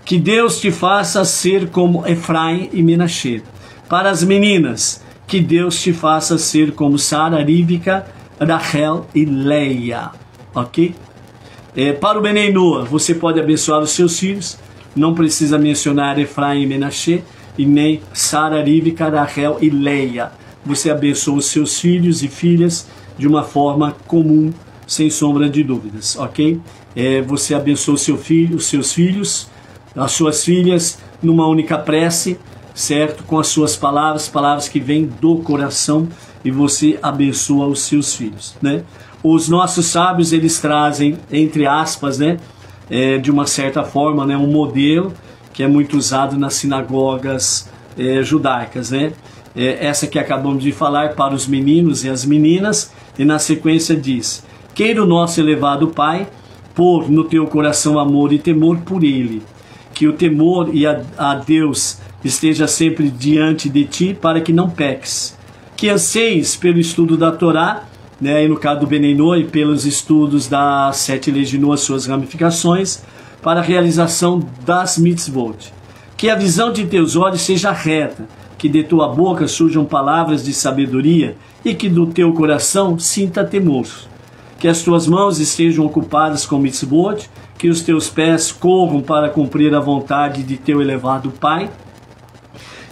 que Deus te faça ser como Efraim e Menashe. Para as meninas, que Deus te faça ser como Sara, Rivka, Rachel e Leia. Ok? Para o Benei Noa, você pode abençoar os seus filhos. Não precisa mencionar Efraim e Menashe, e nem Sara, Rivka, Rachel e Leia. Você abençoa os seus filhos e filhas de uma forma comum, sem sombra de dúvidas. Ok? Você abençoa o seu filho, os seus filhos, as suas filhas, numa única prece, certo? Com as suas palavras que vêm do coração, e você abençoa os seus filhos, né? Os nossos sábios, eles trazem, entre aspas, né, de uma certa forma, né, um modelo que é muito usado nas sinagogas judaicas, né? Essa que acabamos de falar para os meninos e as meninas, e na sequência diz: queira o nosso elevado Pai pôr no teu coração amor e temor por Ele, que o temor a Deus esteja sempre diante de ti, para que não peques, que anseies pelo estudo da Torá, né, e no caso do Benei Noa, e pelos estudos das 7 leis de Noa, suas ramificações, para a realização das mitzvot, que a visão de teus olhos seja reta, que de tua boca surjam palavras de sabedoria, e que do teu coração sinta temor, que as tuas mãos estejam ocupadas com mitzvot, que os teus pés corram para cumprir a vontade de teu elevado Pai,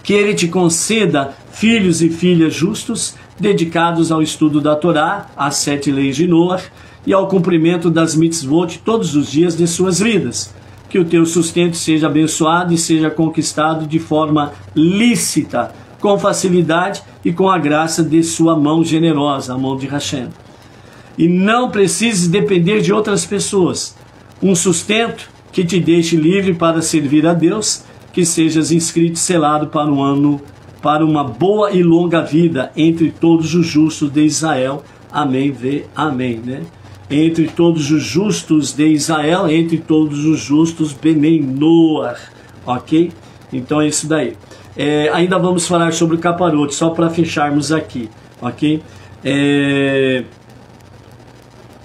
que Ele te conceda filhos e filhas justos, dedicados ao estudo da Torá, às 7 leis de Noa, e ao cumprimento das mitzvot todos os dias de suas vidas. Que o teu sustento seja abençoado e seja conquistado de forma lícita, com facilidade e com a graça de sua mão generosa, a mão de Hashem. E não precises depender de outras pessoas. Um sustento que te deixe livre para servir a Deus, que sejas inscrito e selado para um ano, para uma boa e longa vida entre todos os justos de Israel. Amém, amém, né? Entre todos os justos de Israel, entre todos os justos Benei Noa, ok? Então é isso daí. Ainda vamos falar sobre o caparote, só para fecharmos aqui, ok?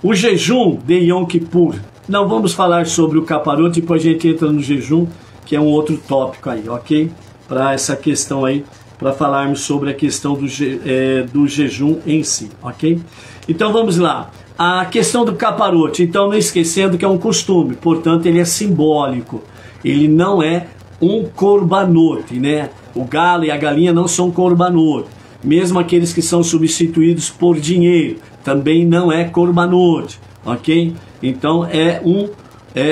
O jejum de Yom Kippur. Não vamos falar sobre o caparote, depois a gente entra no jejum, que é um outro tópico aí, ok? Para essa questão aí, para falarmos sobre a questão do jejum em si, ok? Então vamos lá. A questão do caparote, então não esquecendo que é um costume, portanto ele é simbólico. Ele não é um corbanote, né? O galo e a galinha não são corbanote. Mesmo aqueles que são substituídos por dinheiro, também não é corbanote, ok? Então é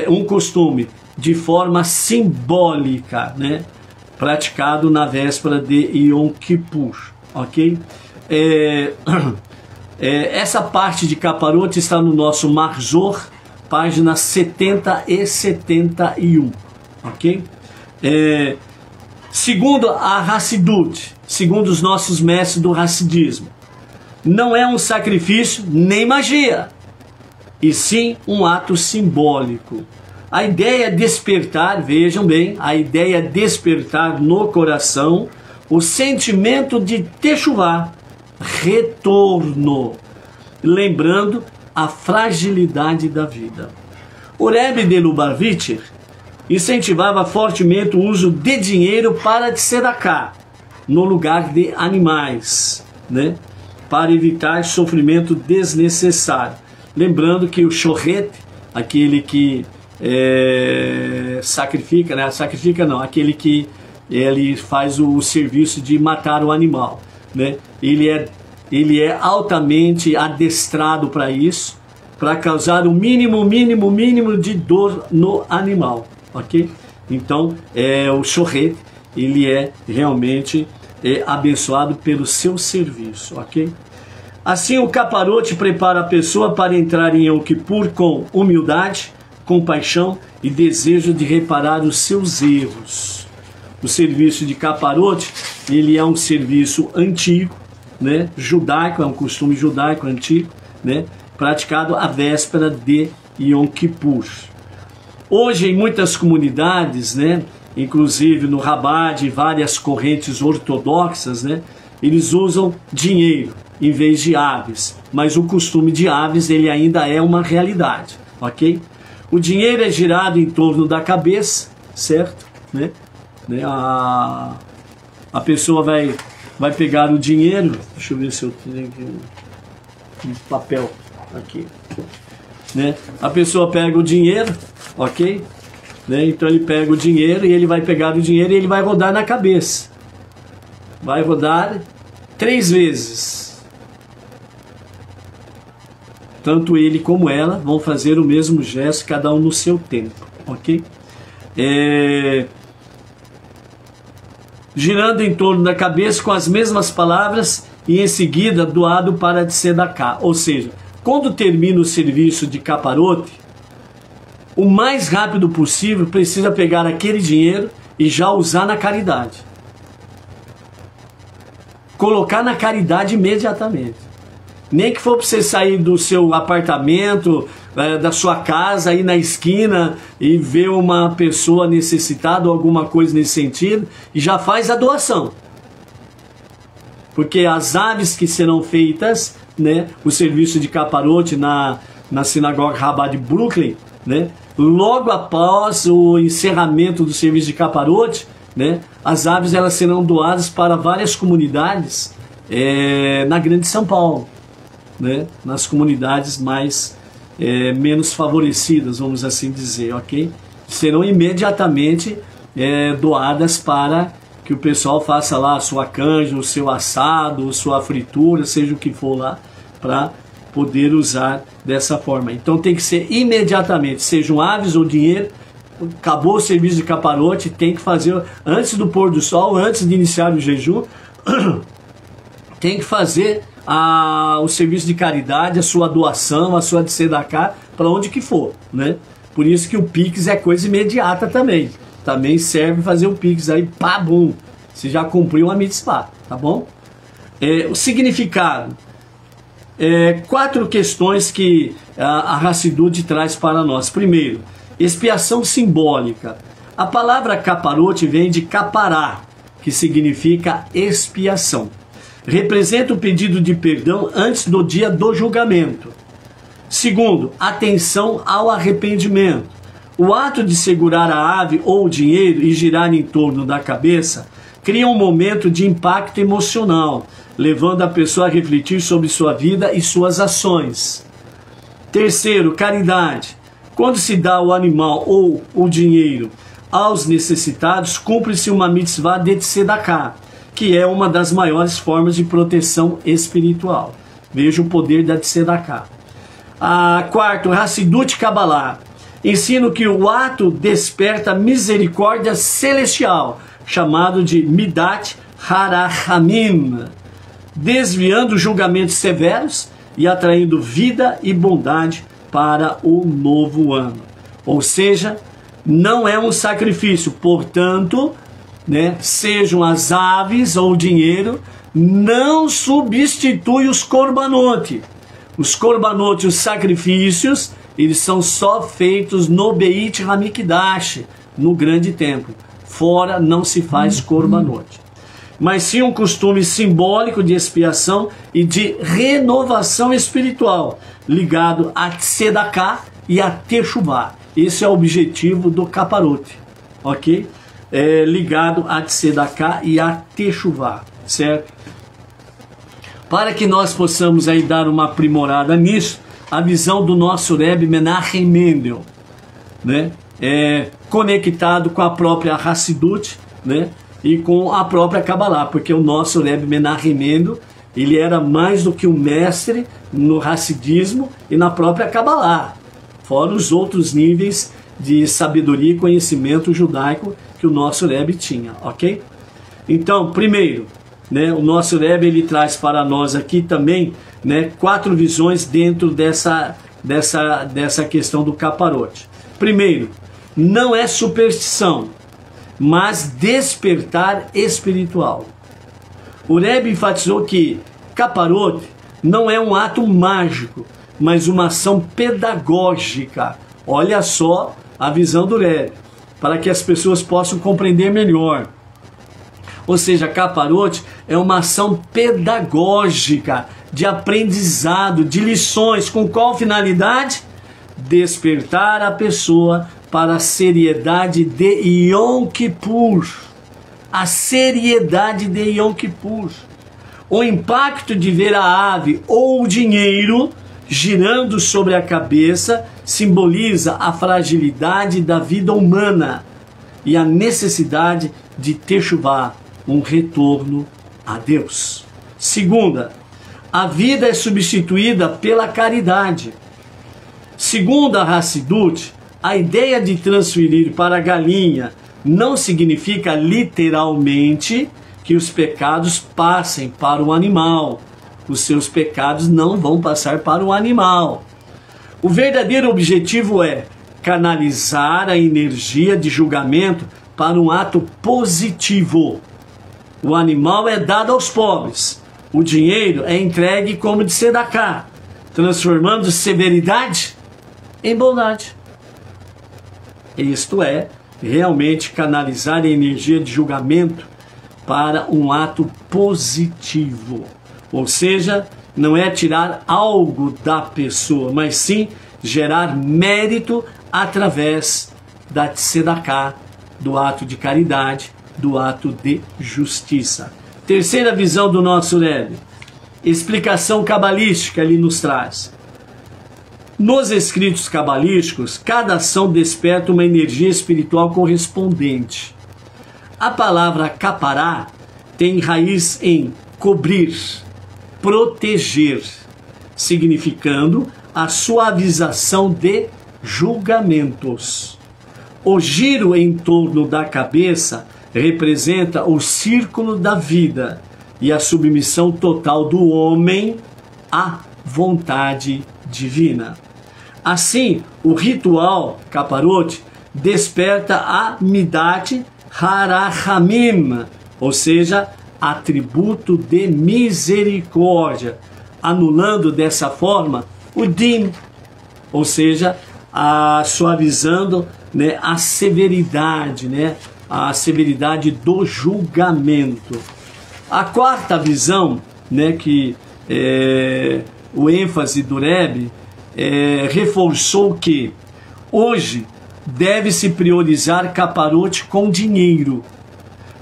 um costume de forma simbólica, né? Praticado na véspera de Yom Kippur, ok? Essa parte de caparote está no nosso Marzor, páginas 70 e 71, ok? Segundo a Hassidut, segundo os nossos mestres do Hassidismo, não é um sacrifício nem magia, e sim um ato simbólico. A ideia é despertar, vejam bem, a ideia é despertar no coração o sentimento de techuvá, retorno, lembrando a fragilidade da vida. O Rebbe de Lubavitcher incentivava fortemente o uso de dinheiro para tzedakah, no lugar de animais, né? Para evitar sofrimento desnecessário. Lembrando que o shohet, aquele que sacrifica, né? Sacrifica não, aquele que ele faz o serviço de matar o animal, né? Ele é altamente adestrado para isso, para causar o mínimo de dor no animal, ok? Então, o shohet, ele é realmente abençoado pelo seu serviço, ok? Assim, o caparote prepara a pessoa para entrar em Yom Kippur com humildade, compaixão e desejo de reparar os seus erros. O serviço de caparote, ele é um serviço antigo, né, judaico, é um costume judaico antigo, né, praticado à véspera de Yom Kippur. Hoje, em muitas comunidades, né, inclusive no Rabad e várias correntes ortodoxas, né, eles usam dinheiro em vez de aves, mas o costume de aves ele ainda é uma realidade, ok? O dinheiro é girado em torno da cabeça, certo? Né? A pessoa vai pegar o dinheiro, deixa eu ver se eu tenho aqui um papel aqui, né? A pessoa pega o dinheiro, ok? Né? Então ele pega o dinheiro e ele vai pegar o dinheiro e ele vai rodar na cabeça. Vai rodar 3 vezes. Tanto ele como ela vão fazer o mesmo gesto, cada um no seu tempo, ok? Girando em torno da cabeça com as mesmas palavras e em seguida doado para tzedakah. Ou seja, quando termina o serviço de caparote, o mais rápido possível precisa pegar aquele dinheiro e já usar na caridade. Colocar na caridade imediatamente. Nem que for para você sair do seu apartamento, da sua casa, ir na esquina e ver uma pessoa necessitada ou alguma coisa nesse sentido, e já faz a doação. Porque as aves que serão feitas, né, o serviço de caparote na sinagoga Rabá de Brooklyn, né, logo após o encerramento do serviço de caparote, né, as aves elas serão doadas para várias comunidades na Grande São Paulo. Né, nas comunidades mais menos favorecidas, vamos assim dizer, ok? Serão imediatamente doadas para que o pessoal faça lá a sua canja, o seu assado, a sua fritura, seja o que for lá, para poder usar dessa forma. Então tem que ser imediatamente, sejam aves ou dinheiro, acabou o serviço de caparote, tem que fazer antes do pôr do sol, antes de iniciar o jejum, tem que fazer o serviço de caridade, a sua doação, a sua tzedakah, para onde que for, né? Por isso que o Pix é coisa imediata também. Também serve fazer o Pix aí, pá, bum, você já cumpriu a mitzvah, tá bom? O significado. 4 questões que a Hassidut traz para nós. Primeiro, expiação simbólica. A palavra caparote vem de capará, que significa expiação. Representa o pedido de perdão antes do dia do julgamento. Segundo, atenção ao arrependimento. O ato de segurar a ave ou o dinheiro e girar em torno da cabeça cria um momento de impacto emocional, levando a pessoa a refletir sobre sua vida e suas ações. Terceiro, caridade. Quando se dá o animal ou o dinheiro aos necessitados, cumpre-se uma mitzvah de tzedakah, que é uma das maiores formas de proteção espiritual. Veja o poder da tzedakah. Quarto, Hassidut Kabbalah. Ensino que o ato desperta misericórdia celestial, chamado de Midat Harachamim, desviando julgamentos severos e atraindo vida e bondade para o novo ano. Ou seja, não é um sacrifício, portanto, né, sejam as aves ou o dinheiro, não substitui os korbanot. Os korbanot, os sacrifícios, eles são só feitos no Beit HaMikdash, no grande templo. Fora não se faz korbanot. Mas sim um costume simbólico de expiação e de renovação espiritual, ligado a tzedakah e a techuvah. Esse é o objetivo do caparote, ok? Ligado a tzedakah e a techuvah, certo? Para que nós possamos aí dar uma aprimorada nisso, a visão do nosso Rebbe Menachem Mendel, né? Conectado com a própria Hassidut, né? E com a própria Kabbalah, porque o nosso Rebbe Menachem Mendel, ele era mais do que um mestre no Hassidismo e na própria Kabbalah, fora os outros níveis de sabedoria e conhecimento judaico que o nosso Rebbe tinha, ok? Então, primeiro, né, o nosso Rebbe ele traz para nós aqui também, né, 4 visões dentro dessa questão do caparote. Primeiro, não é superstição, mas despertar espiritual. O Rebbe enfatizou que caparote não é um ato mágico, mas uma ação pedagógica. Olha só a visão do Rebbe, para que as pessoas possam compreender melhor. Ou seja, caparote é uma ação pedagógica, de aprendizado, de lições. Com qual finalidade? Despertar a pessoa para a seriedade de Yom Kippur. A seriedade de Yom Kippur. O impacto de ver a ave ou o dinheiro girando sobre a cabeça simboliza a fragilidade da vida humana e a necessidade de techuvá, um retorno a Deus. Segunda, a vida é substituída pela caridade. Segundo a Hassidut, a ideia de transferir para a galinha não significa literalmente que os pecados passem para o animal. Os seus pecados não vão passar para o animal. O verdadeiro objetivo é canalizar a energia de julgamento para um ato positivo. O animal é dado aos pobres. O dinheiro é entregue como de tzedakah, transformando severidade em bondade. Isto é, realmente canalizar a energia de julgamento para um ato positivo. Ou seja, não é tirar algo da pessoa, mas sim gerar mérito através da tzedakah, do ato de caridade, do ato de justiça. Terceira visão do nosso Rebbe, explicação cabalística ele nos traz. Nos escritos cabalísticos, cada ação desperta uma energia espiritual correspondente. A palavra capará tem raiz em cobrir, proteger, significando a suavização de julgamentos. O giro em torno da cabeça representa o círculo da vida e a submissão total do homem à vontade divina. Assim, o ritual caparote desperta a Midat Harachamim, ou seja, atributo de misericórdia, anulando dessa forma o Din, ou seja, suavizando, né, a severidade, né, a severidade do julgamento. A quarta visão, né, que o ênfase do Rebbe reforçou que hoje deve-se priorizar caparote com dinheiro,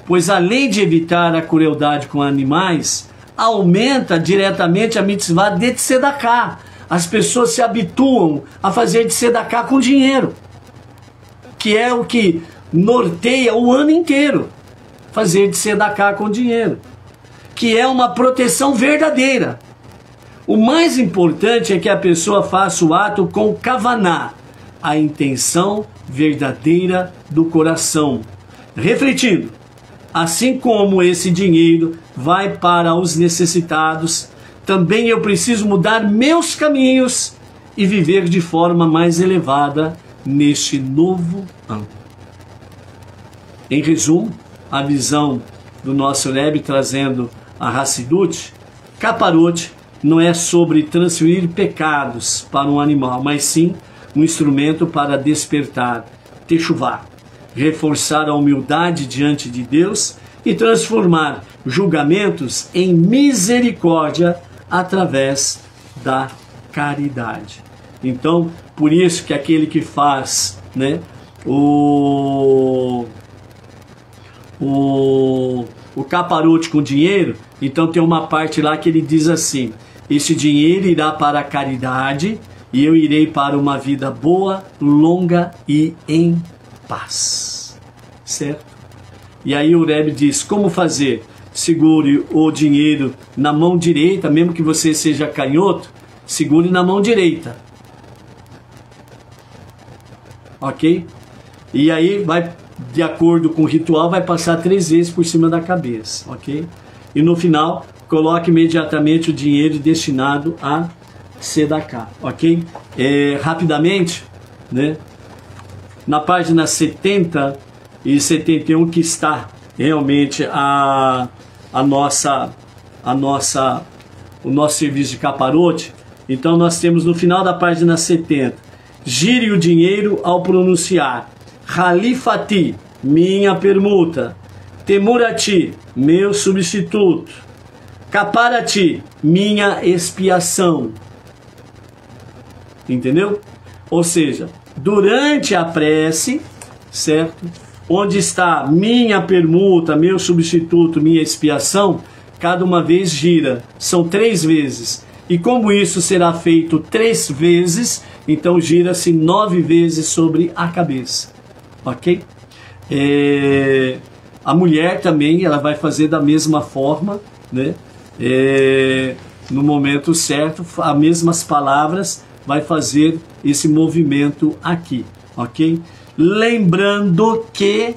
pois além de evitar a crueldade com animais, aumenta diretamente a mitzvah de tzedakah. As pessoas se habituam a fazer tzedakah com dinheiro, que é o que norteia o ano inteiro, fazer tzedakah com dinheiro, que é uma proteção verdadeira. O mais importante é que a pessoa faça o ato com kavaná, a intenção verdadeira do coração, refletindo, assim como esse dinheiro vai para os necessitados, também eu preciso mudar meus caminhos e viver de forma mais elevada neste novo ano. Em resumo, a visão do nosso Rebbe trazendo a Hassidut, caparote não é sobre transferir pecados para um animal, mas sim um instrumento para despertar, techuvá, reforçar a humildade diante de Deus e transformar julgamentos em misericórdia através da caridade. Então, por isso que aquele que faz, né, o caparote com dinheiro, então tem uma parte lá que ele diz assim: esse dinheiro irá para a caridade e eu irei para uma vida boa, longa e em paz. Certo? E aí o Rebbe diz, como fazer? Segure o dinheiro na mão direita, mesmo que você seja canhoto, segure na mão direita. Ok? E aí vai, de acordo com o ritual, vai passar 3 vezes por cima da cabeça. Ok? E no final, coloque imediatamente o dinheiro destinado a tzedakah. Ok? Rapidamente, né? Na página 70 e 71 que está realmente o nosso serviço de caparote. Então nós temos no final da página 70, gire o dinheiro ao pronunciar, Halifati, minha permuta, Temurati, meu substituto, Kaparati, minha expiação. Entendeu? Ou seja, durante a prece, certo? Onde está minha permuta, meu substituto, minha expiação, cada uma vez gira. São 3 vezes. E como isso será feito 3 vezes, então gira-se 9 vezes sobre a cabeça. Ok? A mulher também, ela vai fazer da mesma forma, né? No momento certo, as mesmas palavras, vai fazer esse movimento aqui, ok? Lembrando que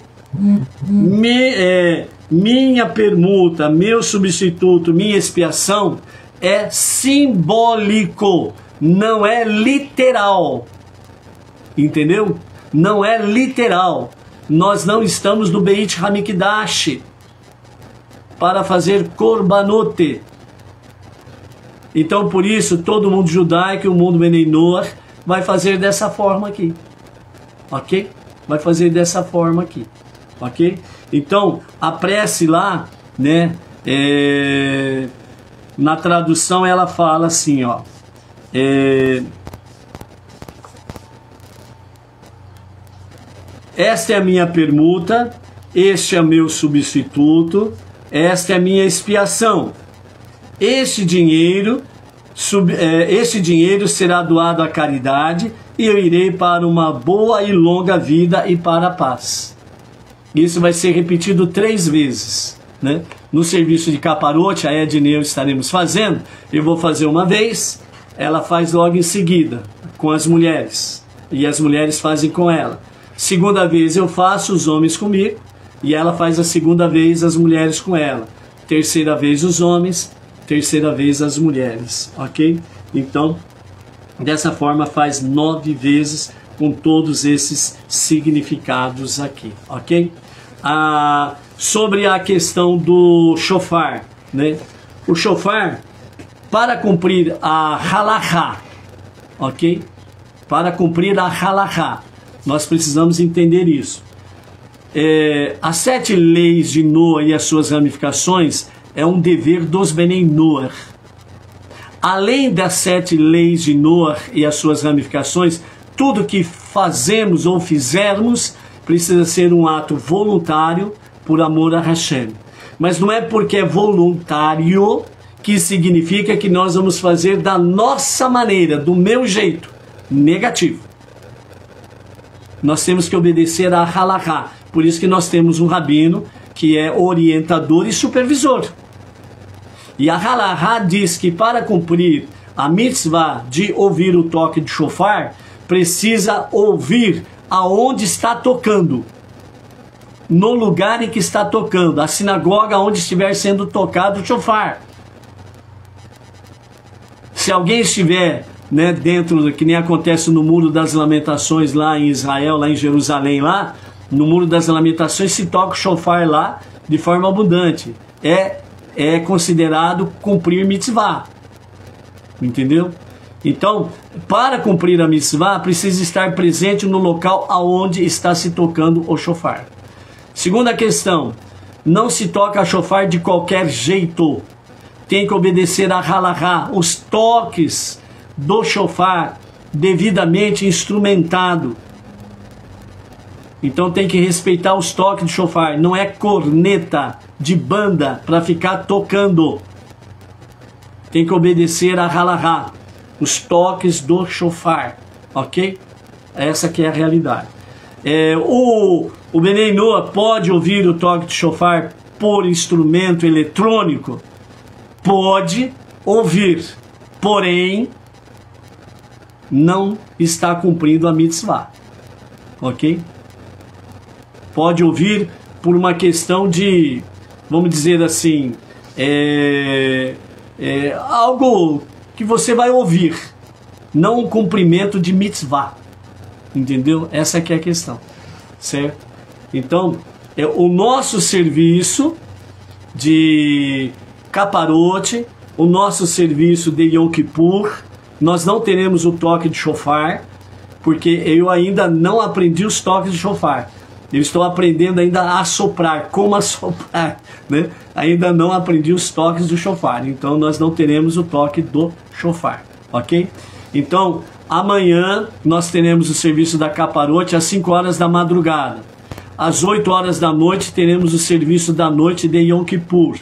minha permuta, meu substituto, minha expiação é simbólico, não é literal, entendeu? Não é literal. Nós não estamos no Beit Hamikdash para fazer Korbanote. Então, por isso, todo mundo judaico e o mundo Benei Noach vai fazer dessa forma aqui. Ok? Vai fazer dessa forma aqui. Ok? Então, a prece lá, né? Na tradução ela fala assim, ó. Esta é a minha permuta, este é meu substituto, esta é a minha expiação. Este dinheiro será doado à caridade e eu irei para uma boa e longa vida e para a paz. Isso vai ser repetido 3 vezes, né? No serviço de caparote, a Edna e eu estaremos fazendo. Eu vou fazer uma vez, ela faz logo em seguida com as mulheres e as mulheres fazem com ela. Segunda vez eu faço, os homens comigo, e ela faz a segunda vez, as mulheres com ela. Terceira vez os homens, terceira vez as mulheres, ok? Então, dessa forma faz 9 vezes com todos esses significados aqui, ok? Sobre a questão do shofar, né? O shofar, para cumprir a halachá, ok? Para cumprir a halachá, nós precisamos entender isso. As 7 leis de Noah e as suas ramificações é um dever dos Benei Noach. Além das 7 leis de Noah e as suas ramificações, tudo que fazemos ou fizermos precisa ser um ato voluntário por amor a Hashem. Mas não é porque é voluntário que significa que nós vamos fazer da nossa maneira, do meu jeito. Negativo. Nós temos que obedecer a halachá. Por isso que nós temos um rabino que é orientador e supervisor. E a halachá diz que para cumprir a mitzvah de ouvir o toque de shofar, precisa ouvir aonde está tocando. No lugar em que está tocando. A sinagoga onde estiver sendo tocado o shofar. Se alguém estiver, né, dentro, que nem acontece no Muro das Lamentações lá em Israel, lá em Jerusalém, lá, no Muro das Lamentações se toca o shofar lá de forma abundante. É considerado cumprir mitzvah. Entendeu? Então, para cumprir a mitzvah, precisa estar presente no local aonde está se tocando o shofar. Segunda questão, não se toca shofar de qualquer jeito. Tem que obedecer a halachá, os toques do shofar devidamente instrumentado. Então tem que respeitar os toques do shofar. Não é corneta de banda para ficar tocando. Tem que obedecer a halachá, os toques do shofar, ok? Essa que é a realidade. O Benei Noach pode ouvir o toque de shofar por instrumento eletrônico? Pode ouvir, porém não está cumprindo a mitzvah, ok? Pode ouvir por uma questão de, vamos dizer assim, algo que você vai ouvir, não um cumprimento de mitzvah, entendeu? Essa que é a questão, certo? Então, o nosso serviço de caparote, o nosso serviço de Yom Kippur, nós não teremos o toque de shofar, porque eu ainda não aprendi os toques de shofar. Eu estou aprendendo ainda a soprar, como assoprar, né? Ainda não aprendi os toques do shofar, então nós não teremos o toque do shofar, ok? Então, amanhã nós teremos o serviço da caparote às 5 horas da madrugada. Às 8 horas da noite teremos o serviço da noite de Yom Kippur.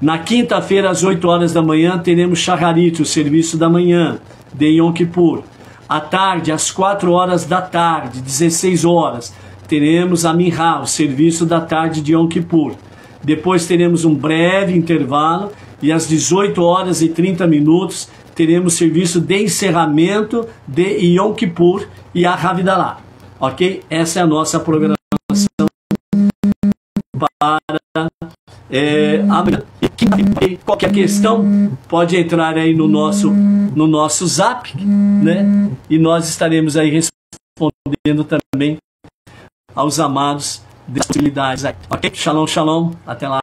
Na quinta-feira, às 8 horas da manhã, teremos Shacharit, o serviço da manhã de Yom Kippur. À tarde, às 4 horas da tarde, 16 horas, teremos a Minhá, o serviço da tarde de Yom Kippur. Depois teremos um breve intervalo e às 18 horas e 30 minutos teremos serviço de encerramento de Yom Kippur e a Havidalah. Ok? Essa é a nossa programação para amanhã. Qualquer questão pode entrar aí no nosso zap, né? E nós estaremos aí respondendo também aos amados das possibilidades. Ok? Shalom, shalom. Até lá.